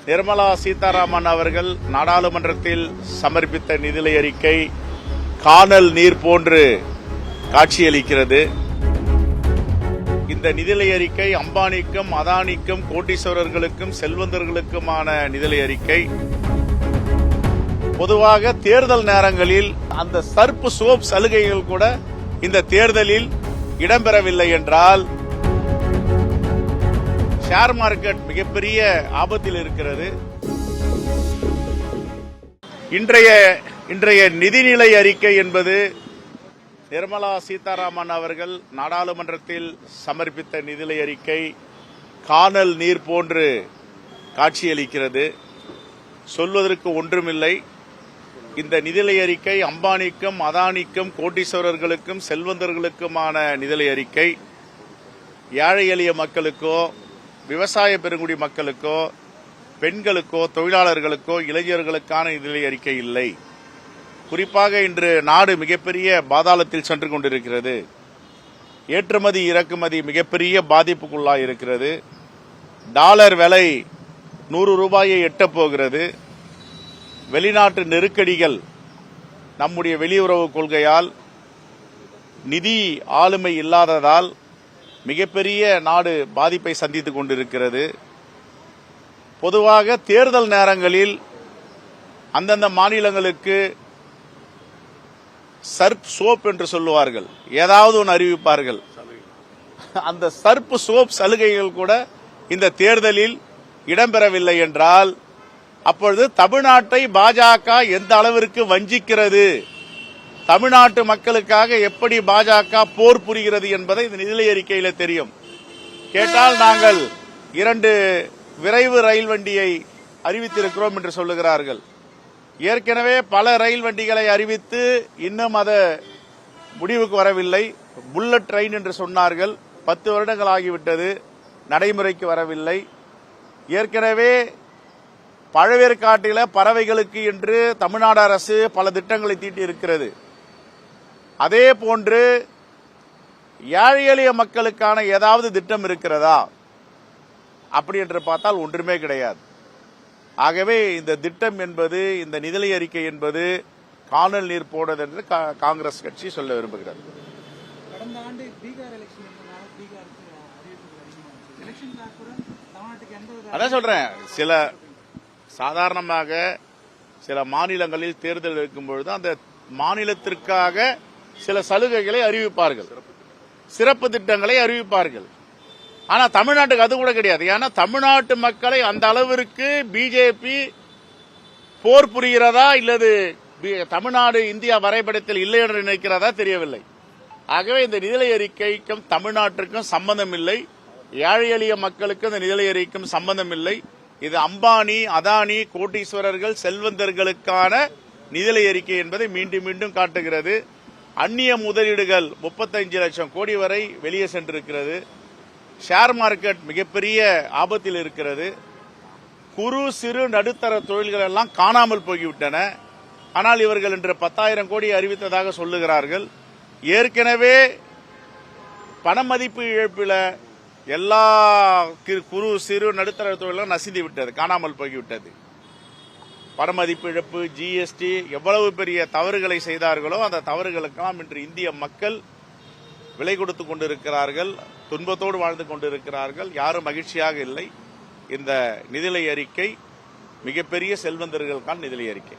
நிர்மலா சீதாராமன் அவர்கள் நாடாளுமன்றத்தில் சமர்ப்பித்த நிதிநிலை அறிக்கை கானல் நீர் போன்று காட்சியளிக்கிறது. இந்த நிதிநிலை அறிக்கை அம்பானிக்கும் அதானிக்கும் கோட்டீஸ்வரர்களுக்கும் செல்வந்தர்களுக்குமான நிதிநிலை அறிக்கை. பொதுவாக தேர்தல் நேரங்களில் அந்த சர்ப்பு சோப் சலுகைகள் கூட இந்த தேர்தலில் இடம்பெறவில்லை என்றால் ஷேர் மார்க்கெட் மிகப்பெரிய ஆபத்தில் இருக்கிறது. இன்றைய நிதிநிலை அறிக்கை என்பது நிர்மலா சீதாராமன் அவர்கள் நாடாளுமன்றத்தில் சமர்ப்பித்த நிதிநிலை அறிக்கை கானல் நீர் போன்று காட்சியளிக்கிறது. சொல்வதற்கு ஒன்றுமில்லை. இந்த நிதிநிலை அறிக்கை அம்பானிக்கும் அதானிக்கும் கோட்டீஸ்வரர்களுக்கும் செல்வந்தர்களுக்குமான நிதிநிலை அறிக்கை. ஏழை எளிய மக்களுக்கோ விவசாய பெருங்குடி மக்களுக்கோ பெண்களுக்கோ தொழிலாளர்களுக்கோ இளைஞர்களுக்கான நிதிநிலை அறிக்கை இல்லை. குறிப்பாக இன்று நாடு மிகப்பெரிய பாதாளத்தில் சென்று கொண்டிருக்கிறது. ஏற்றுமதி இறக்குமதி மிகப்பெரிய பாதிப்புக்குள்ளாயிருக்கிறது. டாலர் விலை 100 ரூபாயை எட்டப் போகிறது. வெளிநாட்டு நெருக்கடிகள் நம்முடைய வெளியுறவு கொள்கையால் நிதி ஆளுமை இல்லாததால் மிகப்பெரிய நாடு பாதிப்பை சந்தித்துக் கொண்டிருக்கிறது. பொதுவாக தேர்தல் நேரங்களில் அந்தந்த மாநிலங்களுக்கு சர்ப் சோப் என்று சொல்லுவார்கள், ஏதாவது ஒன்று அறிவிப்பார்கள். அந்த சர்ப் சோப் சலுகைகள் கூட இந்த தேர்தலில் இடம்பெறவில்லை என்றால் அப்பொழுது தமிழ்நாட்டை பாஜக எந்த அளவிற்கு வஞ்சிக்கிறது, தமிழ்நாட்டு மக்களுக்காக எப்படி பாஜக போர் புரிகிறது என்பதை இந்த நிதிநிலை அறிக்கையில தெரியும். கேட்டால் நாங்கள் 2 விரைவு ரயில் வண்டியை அறிவித்திருக்கிறோம் என்று சொல்லுகிறார்கள். ஏற்கனவே பல ரயில் வண்டிகளை அறிவித்து இன்னும் அது முடிவுக்கு வரவில்லை. புல்லட் ட்ரெயின் என்று சொன்னார்கள். 10 வருடங்கள் ஆகிவிட்டது, நடைமுறைக்கு வரவில்லை. ஏற்கனவே பழவேற்காட்டில பறவைகளுக்கு என்று தமிழ்நாடு அரசு பல திட்டங்களை தீட்டியிருக்கிறது. அதே போன்று ஏழை எளிய மக்களுக்கான ஏதாவது திட்டம் இருக்கிறதா அப்படி என்று பார்த்தால் ஒன்றுமே கிடையாது. ஆகவே இந்த திட்டம் என்பது, இந்த நிதிநிலை அறிக்கை என்பது கானல் நீர் போடுவது என்று காங்கிரஸ் கட்சி சொல்ல விரும்புகிறது. கடந்த ஆண்டு பீகார் அதான் சொல்றேன், சில சாதாரணமாக சில மாநிலங்களில் தேர்தல் இருக்கும் பொழுது அந்த மாநிலத்திற்காக சில சலுகைகளை அறிவிப்பார்கள், சிறப்பு திட்டங்களை அறிவிப்பார்கள். ஆனா தமிழ்நாட்டுக்கு அது கூட கிடையாது. ஏன்னா தமிழ்நாட்டு மக்களை அந்த அளவிற்கு பிஜேபி போர் புரிகிறதா இல்லது தமிழ்நாடு இந்தியா வரைபடத்தில் இல்லை என்று நினைக்கிறதா தெரியவில்லை. ஆகவே இந்த நிதிநிலை அறிக்கைக்கும் தமிழ்நாட்டிற்கும் சம்பந்தம் இல்லை, ஏழை எளிய மக்களுக்கு இந்த நிதிநிலை அறிக்கைக்கும் சம்பந்தம் இல்லை. இது அம்பானி அதானி கோட்டீஸ்வரர்கள் செல்வந்தர்களுக்கான நிதிநிலை அறிக்கை என்பதை மீண்டும் மீண்டும் காட்டுகிறது. அந்நிய முதலீடுகள் 35 லட்சம் கோடி வரை வெளியே சென்றிருக்கிறது. ஷேர் மார்க்கெட் மிகப்பெரிய ஆபத்தில் இருக்கிறது. குறு சிறு நடுத்தர தொழில்கள் எல்லாம் காணாமல் போய்விட்டன. ஆனால் இவர்கள் இன்று 10,000 கோடி அறிவித்ததாக சொல்லுகிறார்கள். ஏற்கனவே பணமதிப்பு இழப்பில் எல்லா குறு சிறு நடுத்தர தொழிலும் நசிந்து விட்டது, காணாமல் போய்விட்டது. பணமதிப்பு இழப்பு, ஜிஎஸ்டி, எவ்வளவு பெரிய தவறுகளை செய்தார்களோ அந்த தவறுகளுக்கெல்லாம் இன்று இந்திய மக்கள் விலை கொடுத்துக் கொண்டிருக்கிறார்கள், துன்பத்தோடு வாழ்ந்து கொண்டிருக்கிறார்கள். யாரும் மகிழ்ச்சியாக இல்லை. இந்த நிதிநிலை அறிக்கை மிகப்பெரிய செல்வந்தர்களுக்கான நிதிநிலை அறிக்கை.